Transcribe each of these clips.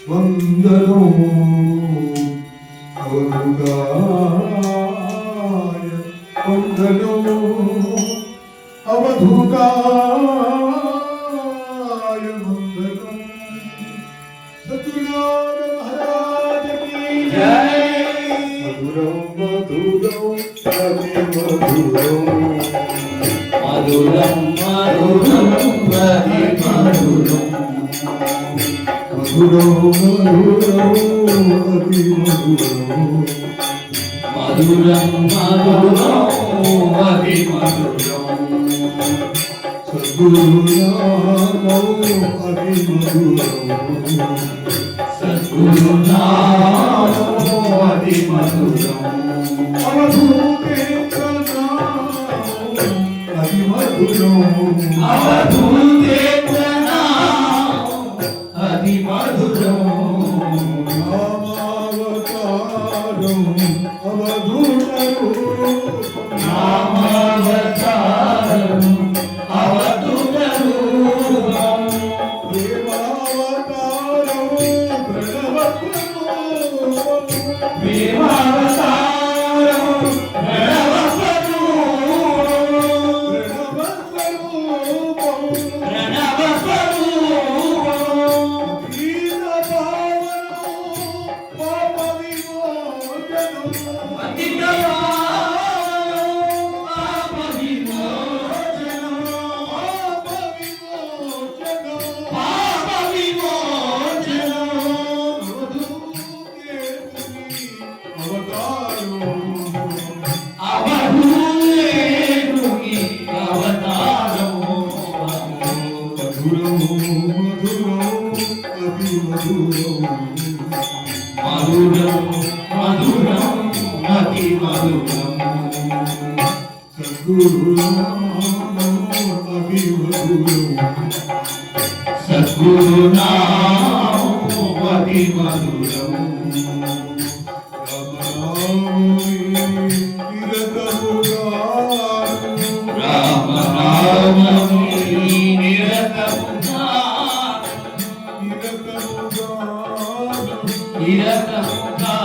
వందనో అవధూతాయ వందనో అవధూతాయ వందనో సద్గురునాథ మహారాజ key జై మధురం మధురం అతి మధురం మధురం మధురం అతి మధురం మధురం మధురం అతి మధురం మధురం మధురం అతి మధురం సద్గురునామం అతి మధురం సద్గురునామం అతి మధురం అవధూతేంద్ర నామం అతి మధురం అవధూతేంద్ర నామం అతి మధురం నామావతారం అవధూత రూపం నామావతారం అవధూత రూపం ప్రేమావతారం ప్రణవస్వరూపం ప్రేమావతారం ప్రణవస్వరూపం ప్రణవస్వరూపం మధురం మధురం అతి మధురం సద్గురునామం అతి మధురం సద్గురునామం అతి మధురం రామ రామని నిరతముగా నిరతముగా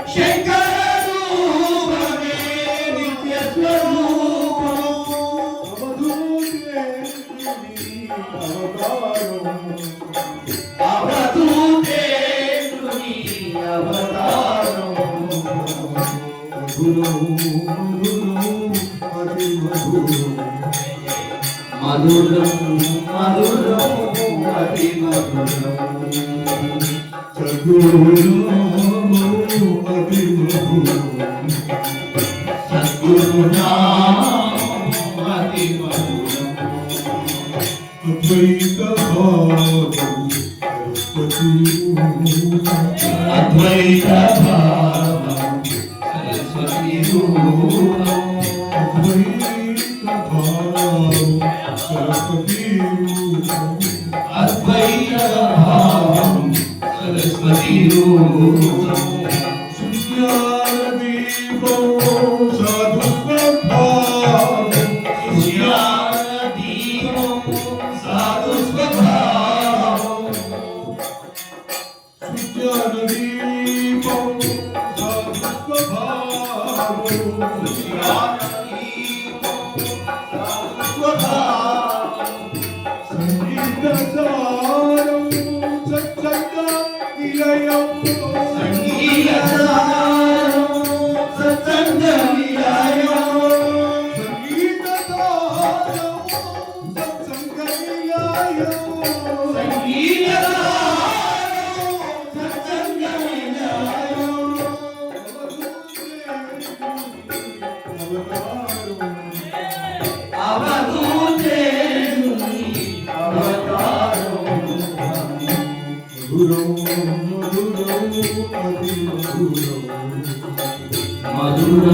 శంకర రూపమే నిత్య మధురం మధురం అతి మధురం సద్గురునామం అతి మధురం అద్వైత భావం సరస్వతి రూపం అద్వైత భావం సరస్వతి రూపం సాధు స్వభావం సంగీత మధుర